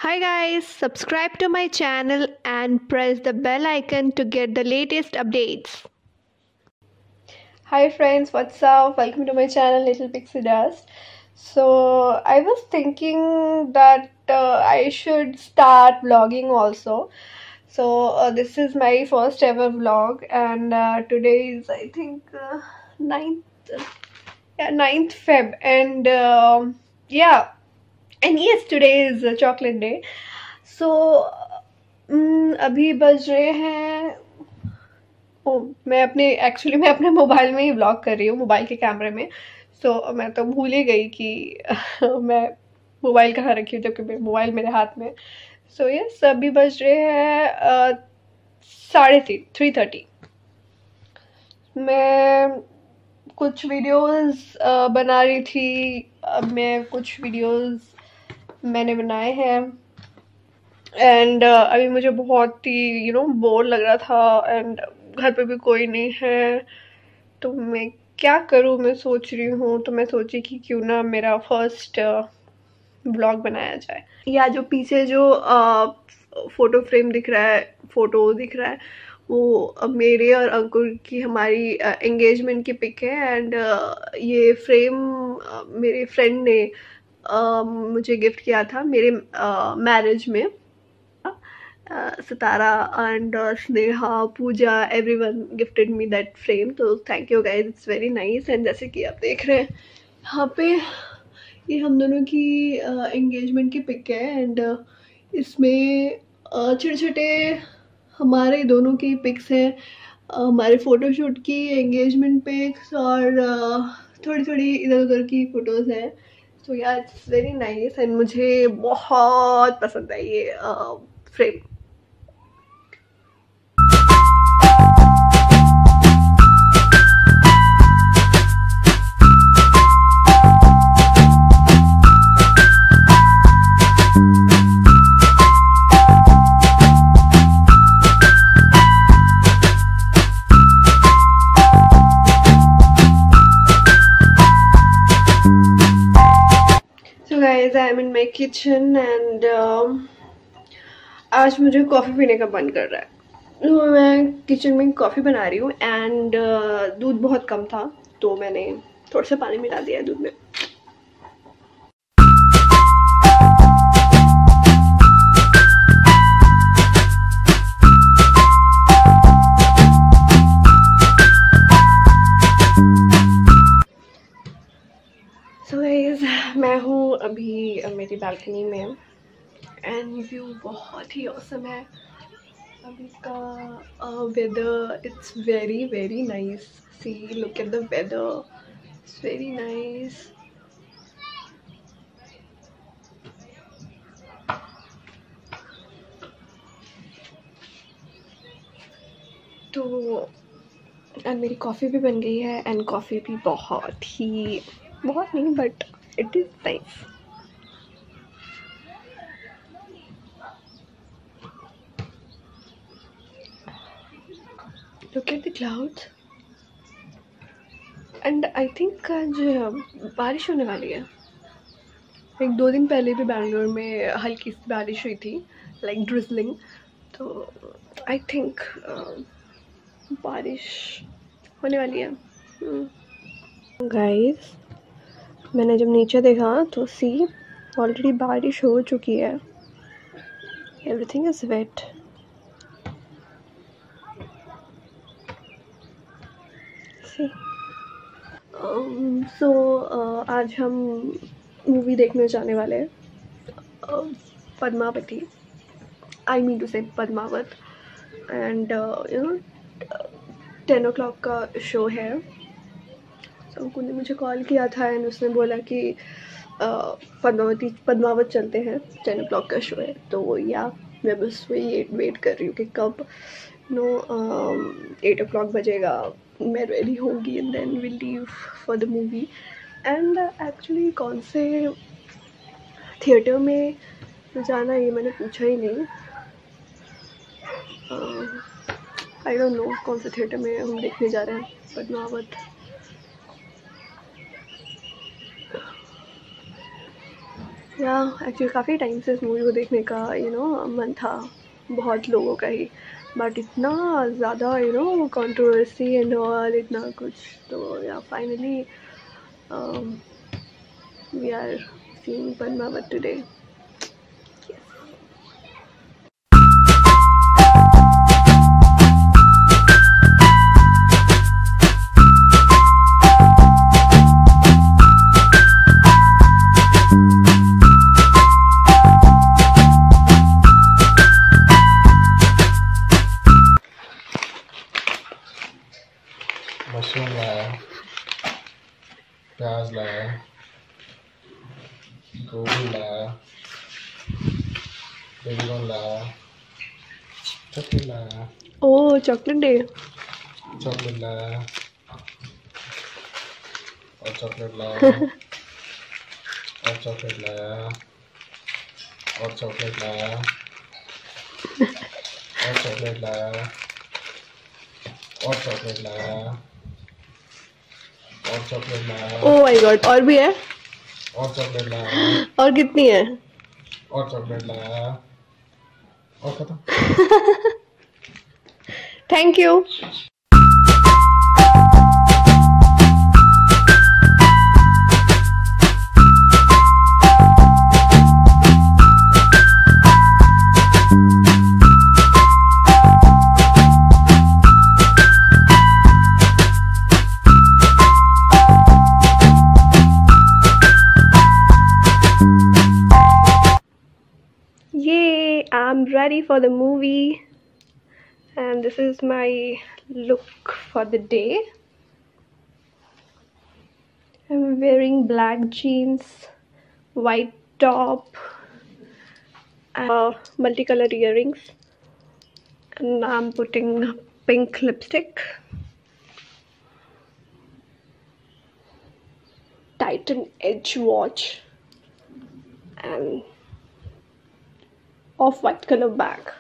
Hi guys, subscribe to my channel and press the bell icon to get the latest updates. Hi friends, what's up? Welcome to my channel Little Pixie Dust. So I was thinking that I should start vlogging also. So this is my first ever vlog, and today is I think 9th, yeah, 9th Feb, and yeah, and yes, today is chocolate day. So अभी बज रहे हैं। ओ मैं अपने mobile में ही vlog कर रही हूँ, मोबाइल के कैमरे में। सो मैं तो भूल ही गई कि मैं मोबाइल कहाँ रखी हूँ, जबकि मोबाइल मेरे हाथ में। सो यस, अभी बज रहे हैं 3:30। मैं कुछ वीडियोस बना रही थी। अब मैं कुछ वीडियोस मैंने बनाए हैं, एंड अभी मुझे बहुत ही बोर लग रहा था, एंड घर पे भी कोई नहीं है, तो मैं क्या करूँ, मैं सोच रही हूँ। तो मैं सोची कि क्यों ना मेरा फर्स्ट ब्लॉग बनाया जाए। या जो पीछे जो फोटो फ्रेम दिख रहा है, फोटो दिख रहा है, वो मेरे और अंकुर की हमारी एंगेजमेंट की पिक है। एंड ये फ्रेम मेरे फ्रेंड ने मुझे गिफ्ट किया था मेरे मैरिज में। Sitara and Sneha, Pooja, everyone gifted me that frame, तो thank you guys, it's very nice. And जैसे कि आप देख रहे हैं यहाँ पे, ये हम दोनों की एंगेजमेंट की पिक है। एंड इसमें छोटे छोटे हमारे दोनों की पिक्स हैं, हमारे फ़ोटोशूट की, एंगेजमेंट पिक्स, और थोड़ी थोड़ी इधर उधर की फ़ोटोज़ हैं। सो या इट्स वेरी नाइस, एंड मुझे बहुत पसंद है ये frame. Guys, I am in my kitchen and आज मुझे कॉफ़ी पीने का मन कर रहा है, तो मैं किचन में कॉफ़ी बना रही हूँ। एंड दूध बहुत कम था, तो मैंने थोड़ा सा पानी मिला दिया है दूध में। सो गाइस, मैं हूँ अभी मेरी बालकनी में, एंड व्यू बहुत ही औसम है। अभी का weather, it's very very nice. See, look at the weather, it's very nice. तो एंड मेरी कॉफ़ी भी बन गई है, एंड कॉफ़ी भी बहुत नहीं, but it is nice. Look at the clouds, and I think आज बारिश होने वाली है। एक 2 दिन पहले भी बैंगलोर में हल्की सी बारिश हुई थी, लाइक ड्रिजलिंग। तो आई थिंक बारिश होने वाली है। गाइस, मैंने जब नीचे देखा तो सी, ऑलरेडी बारिश हो चुकी है, एवरीथिंग इज वेट। सी, सो आज हम मूवी देखने जाने वाले हैं, पद्मावती, आई मीन टू से पद्मावत। एंड 10 o'clock का शो है। तो अंकुर ने मुझे कॉल किया था, एंड उसने बोला कि पद्मावत चलते हैं, 10 o'clock का शो है। तो या मैं बस वही वेट कर रही हूँ कि कब 8 o'clock बजेगा, मैं रेडी होंगी, and then will leave for the movie. And actually कौन से थिएटर में जाना, ये मैंने पूछा ही नहीं। आई डोंट नो कौन से थिएटर में हम देखने जा रहे हैं पद्मावत। या एक्चुअली काफ़ी टाइम से इस मूवी को देखने का मन था, बहुत लोगों का ही, बट इतना ज़्यादा कंट्रोवर्सी एंड ऑल, इतना कुछ, तो या finally we are seeing Padmaavat today. Mushroom लाया, प्याज लाया, गोभी लाया, बेबीकॉर्न लाया, चॉकलेट लाया, ओह चॉकलेट डे. चॉकलेट लाया और चॉकलेट लाया और चॉकलेट लाया और चॉकलेट लाया और चॉकलेट लाया और चॉकलेट लाया और चॉकलेट लाया ओह माय गॉड, और भी है? और चॉकलेट लाया और कितनी है? और चॉकलेट लाया और खत्म. Thank you. Yay, I'm ready for the movie, and this is my look for the day. I'm wearing black jeans, white top, and multicolored earrings, and I'm putting pink lipstick, Titan edge watch, and off-white color bag.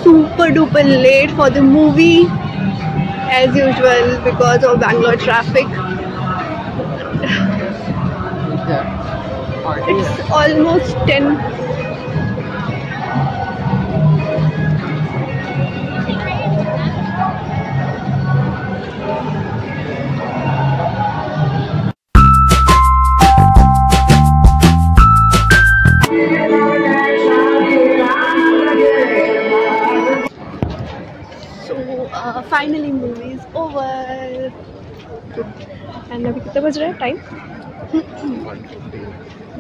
Super duper late for the movie as usual because of Bangalore traffic. It's almost 10. Finally movie is over and अभी कितना बज रहा है time?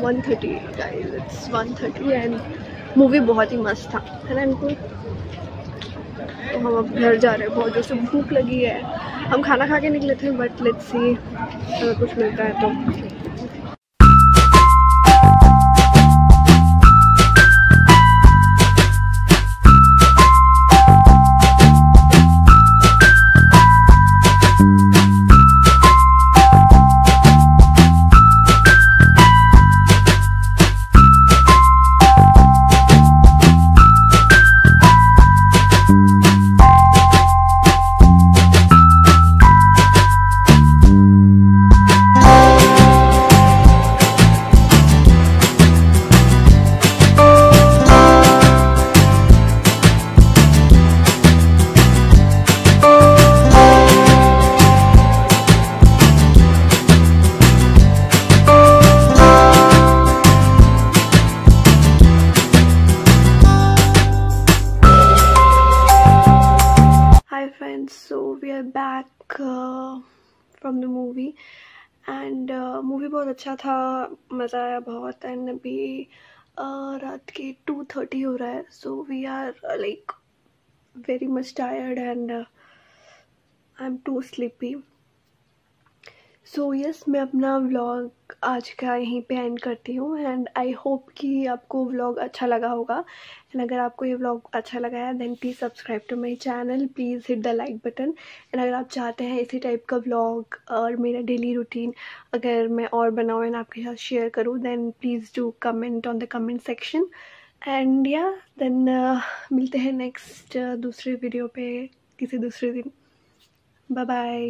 1:30 guys, it's 1:30 and movie बहुत ही मस्त था, है ना इनको? तो हम अब घर जा रहे हैं, बहुत जोर से भूख लगी है. हम खाना खा के निकले थे बट लेट्स सी अगर कुछ मिलता है तो. Hi friends, so we are back from the movie and movie बहुत अच्छा था, मज़ा आया बहुत. एंड अभी रात के 2:30 हो रहा है. So we are like very much tired and I am too sleepy. So yes, मैं अपना व्लॉग आज का यहीं पे एंड करती हूँ. एंड आई होप कि आपको व्लॉग अच्छा लगा होगा. एंड अगर आपको ये व्लॉग अच्छा लगा है then please subscribe to my channel, please hit the like button. And अगर आप चाहते हैं इसी टाइप का व्लॉग और मेरा डेली रूटीन अगर मैं और बनाऊँ एंड आपके साथ शेयर करूँ then please do comment on the comment section. And या देन मिलते हैं नेक्स्ट दूसरे वीडियो पे किसी दूसरे दिन. Bye bye.